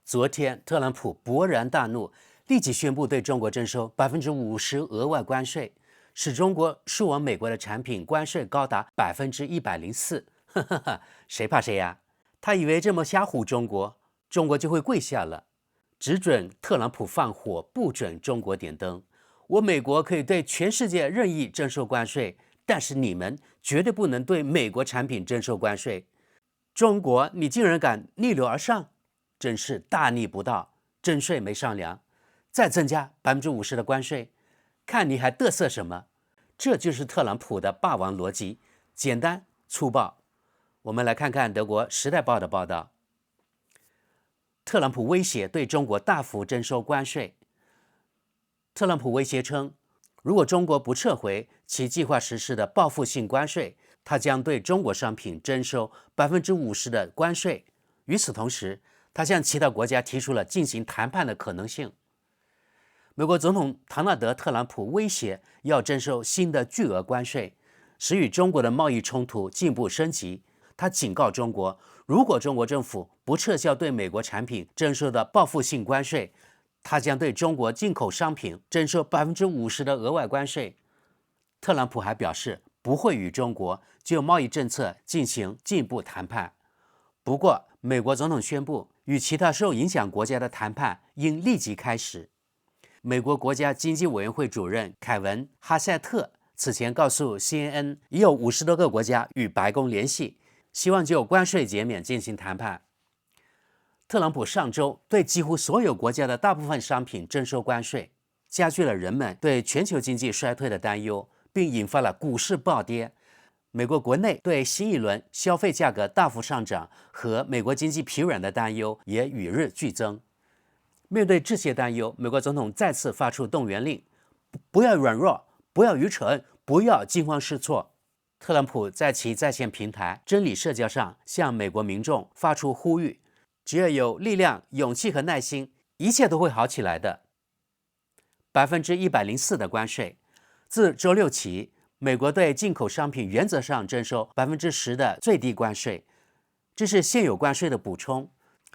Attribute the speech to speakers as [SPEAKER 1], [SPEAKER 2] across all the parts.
[SPEAKER 1] 昨天，特朗普勃然大怒，立即宣布对中国征收50%额外关税，使中国输往美国的产品关税高达104%。谁怕谁呀？他以为这么吓唬中国，中国就会跪下了。只准特朗普放火，不准中国点灯。我美国可以对全世界任意征收关税，但是你们绝对不能对美国产品征收关税。中国，你竟然敢逆流而上！真是大逆不道，征税没商量，再增加50%的关税，看你还嘚瑟什么？这就是特朗普的霸王逻辑，简单粗暴。我们来看看德国《时代报》的报道：特朗普威胁对中国大幅征收关税。特朗普威胁称，如果中国不撤回其计划实施的报复性关税，他将对中国商品征收50%的关税。与此同时，他向其他国家提出了进行谈判的可能性。美国总统唐纳德·特朗普威胁要征收新的巨额关税，使与中国的贸易冲突进一步升级。他警告中国，如果中国政府不撤销对美国产品征收的报复性关税，他将对中国进口商品征收50%的额外关税。特朗普还表示，不会与中国就贸易政策进行进一步谈判。不过，美国总统宣布，与其他受影响国家的谈判应立即开始。美国国家经济委员会主任凯文·哈塞特此前告诉 CNN， 已有50多个国家与白宫联系，希望就关税减免进行谈判。特朗普上周对几乎所有国家的大部分商品征收关税，加剧了人们对全球经济衰退的担忧，并引发了股市暴跌。美国国内对新一轮消费价格大幅上涨和美国经济疲软的担忧也与日俱增。面对这些担忧，美国总统再次发出动员令：不要软弱，不要愚蠢，不要惊慌失措。特朗普在其在线平台真理社交上向美国民众发出呼吁：只要有力量、勇气和耐心，一切都会好起来的。104%的关税，自周六起，美国对进口商品原则上征收10%的最低关税，这是现有关税的补充。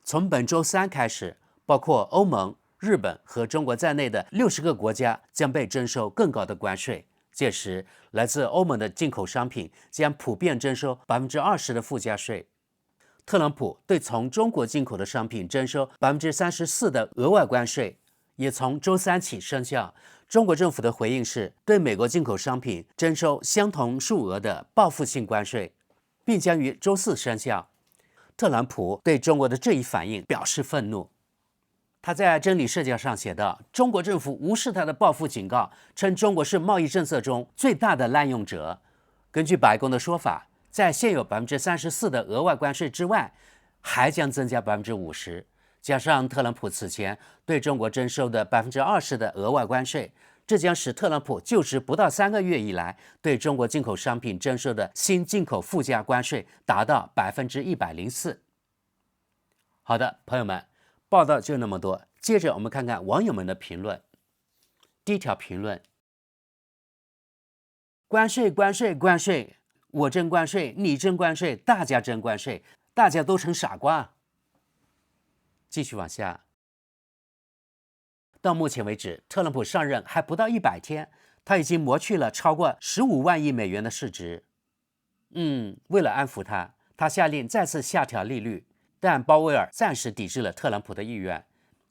[SPEAKER 1] 从本周三开始，包括欧盟、日本和中国在内的60个国家将被征收更高的关税。届时，来自欧盟的进口商品将普遍征收20%的附加税。特朗普对从中国进口的商品征收34%的额外关税，也从周三起生效。中国政府的回应是对美国进口商品征收相同数额的报复性关税，并将于周四生效。特朗普对中国的这一反应表示愤怒。他在真理社交上写道：中国政府无视他的报复警告，称中国是贸易政策中最大的滥用者。根据白宫的说法，在现有34%的额外关税之外，还将增加50%，加上特朗普此前对中国征收的20%的额外关税，这将使特朗普就职不到3个月以来对中国进口商品征收的新进口附加关税达到104%。好的，朋友们，报道就那么多。接着我们看看网友们的评论。第一条评论：关税，关税，关税，我征关税，你征关税，大家征关税，大家都成傻瓜。继续往下。到目前为止，特朗普上任还不到100天，他已经磨去了超过15万亿美元的市值。为了安抚他，他下令再次下调利率，但鲍威尔暂时抵制了特朗普的意愿。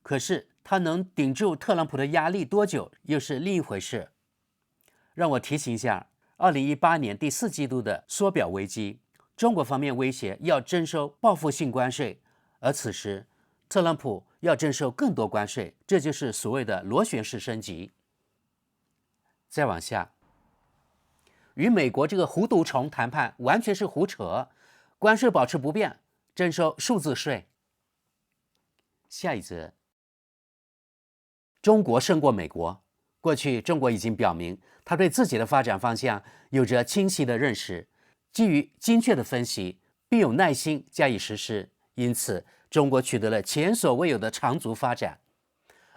[SPEAKER 1] 可是他能顶住特朗普的压力多久，又是另一回事。让我提醒一下，2018年第4季度的缩表危机，中国方面威胁要征收报复性关税，而此时特朗普要征收更多关税，这就是所谓的螺旋式升级。再往下，与美国这个糊涂虫谈判完全是胡扯，关税保持不变，征收数字税。下一则，中国胜过美国。过去，中国已经表明，他对自己的发展方向有着清晰的认识，基于精确的分析，并有耐心加以实施。因此，中国取得了前所未有的长足发展。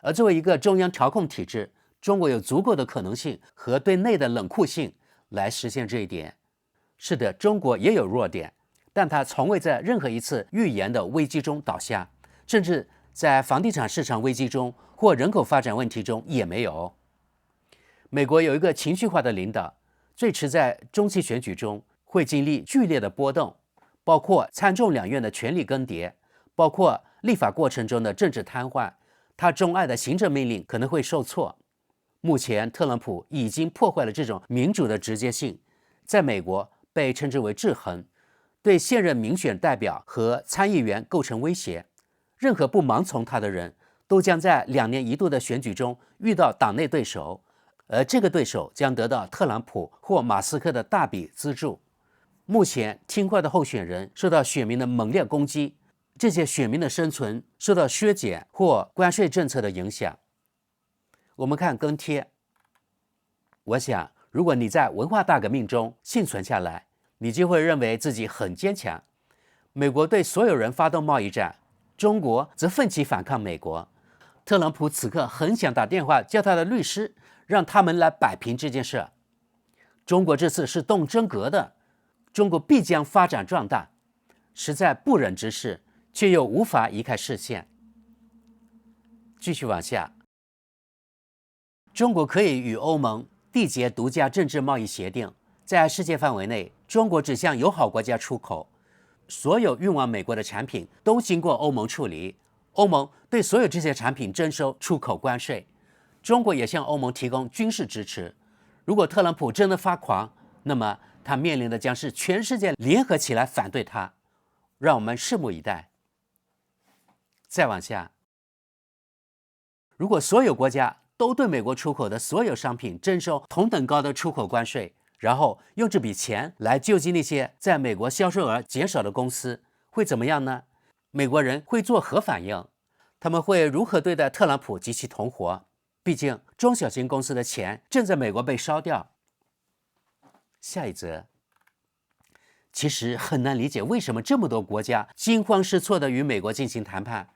[SPEAKER 1] 而作为一个中央调控体制，中国有足够的可能性和对内的冷酷性来实现这一点。是的，中国也有弱点，但它从未在任何一次预言的危机中倒下，甚至在房地产市场危机中或人口发展问题中也没有。美国有一个情绪化的领导，最迟在中期选举中会经历剧烈的波动，包括参众两院的权力更迭，包括立法过程中的政治瘫痪，他钟爱的行政命令可能会受挫。目前，特朗普已经破坏了这种民主的直接性，在美国被称之为制衡，对现任民选代表和参议员构成威胁。任何不盲从他的人都将在2年一度的选举中遇到党内对手，而这个对手将得到特朗普或马斯克的大笔资助。目前，听话的候选人受到选民的猛烈攻击，这些选民的生存受到削减或关税政策的影响。我们看跟贴。我想，如果你在文化大革命中幸存下来，你就会认为自己很坚强。美国对所有人发动贸易战，中国则奋起反抗美国。特朗普此刻很想打电话叫他的律师，让他们来摆平这件事。中国这次是动真格的，中国必将发展壮大，实在不忍直视，却又无法移开视线。继续往下，中国可以与欧盟缔结独家政治贸易协定，在世界范围内，中国只向友好国家出口，所有运往美国的产品都经过欧盟处理，欧盟对所有这些产品征收出口关税。中国也向欧盟提供军事支持。如果特朗普真的发狂，那么他面临的将是全世界联合起来反对他。让我们拭目以待。再往下，如果所有国家都对美国出口的所有商品征收同等高的出口关税，然后用这笔钱来救济那些在美国销售额减少的公司，会怎么样呢？美国人会作何反应？他们会如何对待特朗普及其同伙？毕竟中小型公司的钱正在美国被烧掉。下一则，其实很难理解为什么这么多国家惊慌失措地与美国进行谈判。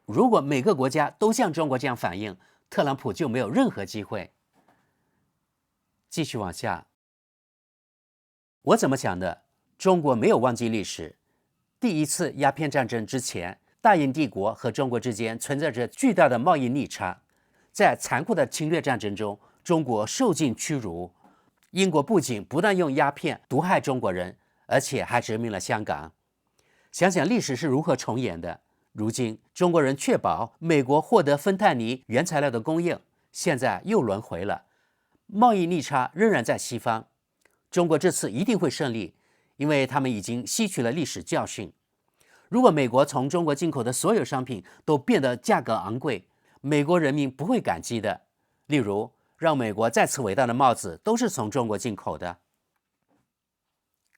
[SPEAKER 1] 如果每个国家都像中国这样反应，特朗普就没有任何机会。继续往下，我怎么想的？中国没有忘记历史。第一次鸦片战争之前，大英帝国和中国之间存在着巨大的贸易逆差。在残酷的侵略战争中，中国受尽屈辱。英国不仅不断用鸦片毒害中国人，而且还殖民了香港。想想历史是如何重演的。如今，中国人确保美国获得芬太尼原材料的供应，现在又轮回了。贸易逆差仍然在西方。中国这次一定会胜利，因为他们已经吸取了历史教训。如果美国从中国进口的所有商品都变得价格昂贵，美国人民不会感激的。例如，让美国再次伟大的帽子都是从中国进口的。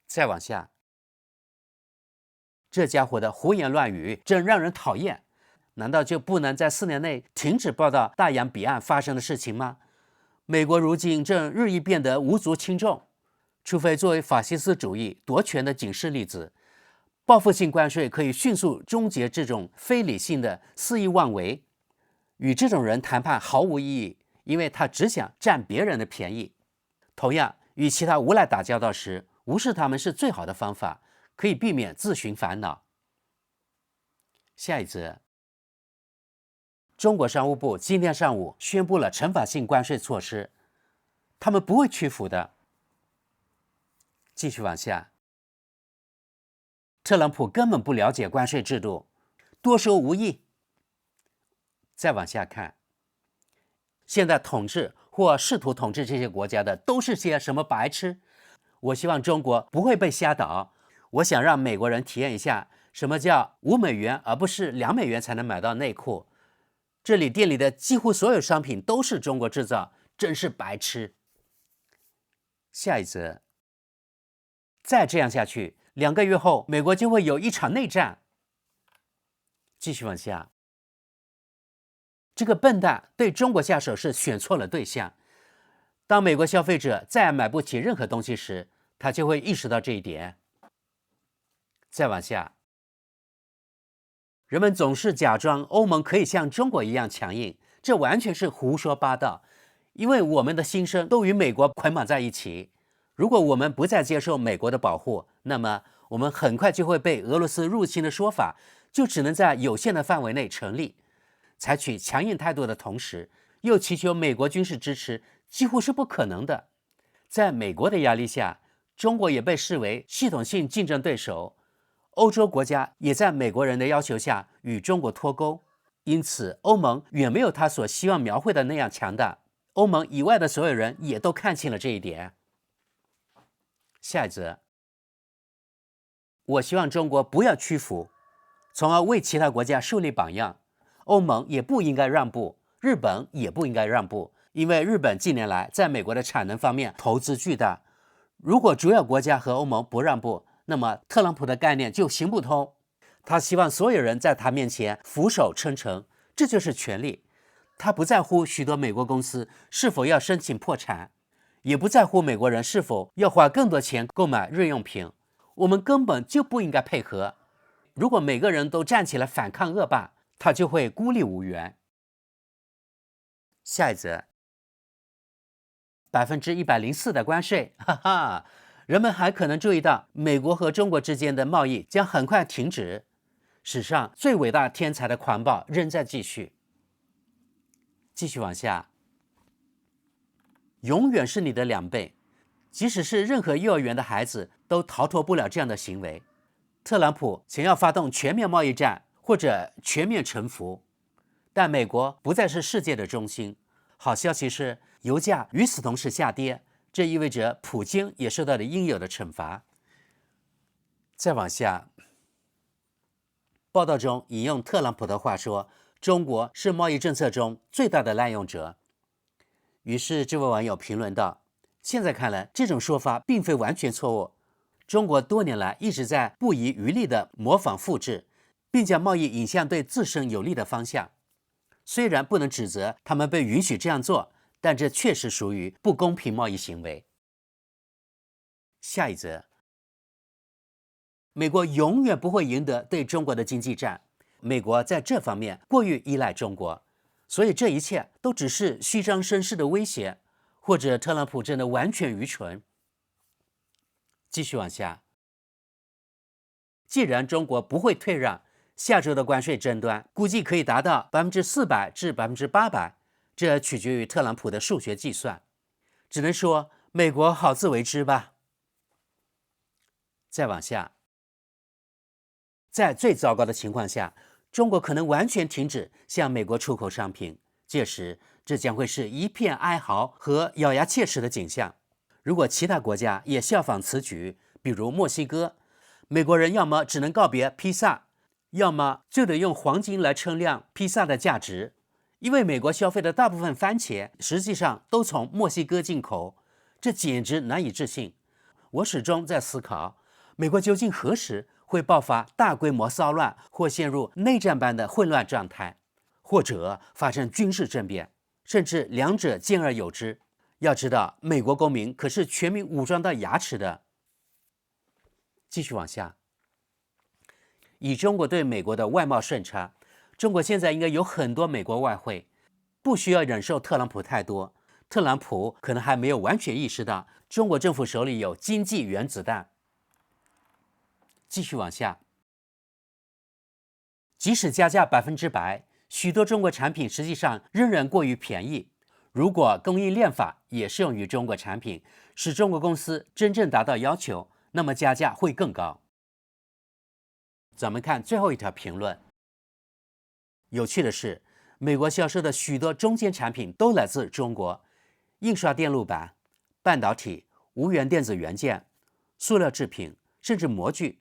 [SPEAKER 1] 再往下，这家伙的胡言乱语真让人讨厌。难道就不能在4年内停止报道大洋彼岸发生的事情吗？美国如今正日益变得无足轻重，除非作为法西斯主义夺权的警示例子，报复性关税可以迅速终结这种非理性的肆意妄为。与这种人谈判毫无意义，因为他只想占别人的便宜。同样，与其他无赖打交道时，无视他们是最好的方法，可以避免自寻烦恼。下一则，中国商务部今天上午宣布了惩罚性关税措施，他们不会屈服的。继续往下，特朗普根本不了解关税制度，多说无益。再往下看，现在统治或试图统治这些国家的都是些什么白痴？我希望中国不会被吓倒。我想让美国人体验一下什么叫$5而不是$2才能买到内裤。这里店里的几乎所有商品都是中国制造，真是白痴。下一则，再这样下去，2个月后美国就会有一场内战。继续往下，这个笨蛋对中国下手是选错了对象。当美国消费者再也买不起任何东西时，他就会意识到这一点。再往下，人们总是假装欧盟可以像中国一样强硬，这完全是胡说八道，因为我们的心声都与美国捆绑在一起。如果我们不再接受美国的保护，那么我们很快就会被俄罗斯入侵的说法就只能在有限的范围内成立。采取强硬态度的同时，又祈求美国军事支持，几乎是不可能的。在美国的压力下，中国也被视为系统性竞争对手。欧洲国家也在美国人的要求下与中国脱钩，因此欧盟远没有他所希望描绘的那样强大。欧盟以外的所有人也都看清了这一点。下一则，我希望中国不要屈服，从而为其他国家树立榜样。欧盟也不应该让步，日本也不应该让步，因为日本近年来在美国的产能方面投资巨大。如果主要国家和欧盟不让步，那么特朗普的概念就行不通。他希望所有人在他面前俯首称臣，这就是权力。他不在乎许多美国公司是否要申请破产，也不在乎美国人是否要花更多钱购买日用品。我们根本就不应该配合。如果每个人都站起来反抗恶霸，他就会孤立无援。下一则，104%的关税，哈哈，人们还可能注意到，美国和中国之间的贸易将很快停止。史上最伟大天才的狂暴仍在继续。继续往下，永远是你的2倍，即使是任何幼儿园的孩子都逃脱不了这样的行为。特朗普想要发动全面贸易战或者全面臣服，但美国不再是世界的中心。好消息是，油价与此同时下跌，这意味着普京也受到了应有的惩罚。再往下，报道中引用特朗普的话说，中国是贸易政策中最大的滥用者。于是这位网友评论道，现在看来，这种说法并非完全错误。中国多年来一直在不遗余力地模仿复制，并将贸易引向对自身有利的方向。虽然不能指责他们被允许这样做，但这确实属于不公平贸易行为。下一则，美国永远不会赢得对中国的经济战。美国在这方面过于依赖中国，所以这一切都只是虚张声势的威胁，或者特朗普真的完全愚蠢。继续往下，既然中国不会退让，下周的关税争端估计可以达到400%至800%，这取决于特朗普的数学计算。只能说美国好自为之吧。再往下，在最糟糕的情况下，中国可能完全停止向美国出口商品，届时这将会是一片哀嚎和咬牙切齿的景象。如果其他国家也效仿此举，比如墨西哥，美国人要么只能告别披萨，要么就得用黄金来称量披萨的价值，因为美国消费的大部分番茄实际上都从墨西哥进口，这简直难以置信。我始终在思考，美国究竟何时会爆发大规模骚乱，或陷入内战般的混乱状态，或者发生军事政变，甚至两者兼而有之。要知道，美国公民可是全民武装到牙齿的。继续往下，以中国对美国的外贸顺差，中国现在应该有很多美国外汇，不需要忍受特朗普太多。特朗普可能还没有完全意识到，中国政府手里有经济原子弹。继续往下，即使加价100%，许多中国产品实际上仍然过于便宜。如果供应链法也适用于中国产品，使中国公司真正达到要求，那么加价会更高。咱们看最后一条评论。有趣的是，美国销售的许多中间产品都来自中国，印刷电路板、半导体、无源电子元件、塑料制品，甚至模具。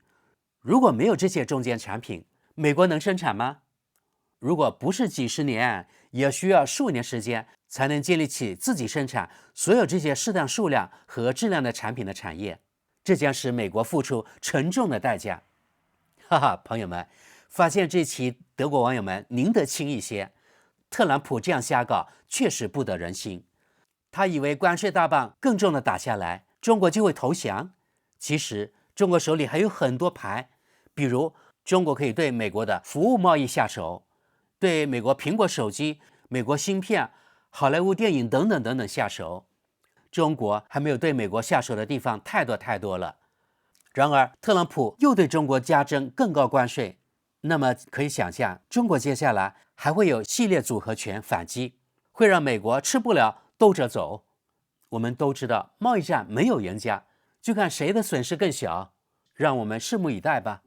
[SPEAKER 1] 如果没有这些中间产品，美国能生产吗？如果不是几十年，也需要数年时间才能建立起自己生产所有这些适当数量和质量的产品的产业，这将使美国付出沉重的代价。哈哈，朋友们，发现这期德国网友们您得轻一些，特朗普这样瞎搞确实不得人心。他以为关税大棒更重的打下来，中国就会投降。其实中国手里还有很多牌，比如中国可以对美国的服务贸易下手，对美国苹果手机、美国芯片、好莱坞电影等等等等下手。中国还没有对美国下手的地方太多了。然而特朗普又对中国加征更高关税，那么可以想象，中国接下来还会有系列组合拳反击，会让美国吃不了兜着走。我们都知道贸易战没有赢家，就看谁的损失更小，让我们拭目以待吧。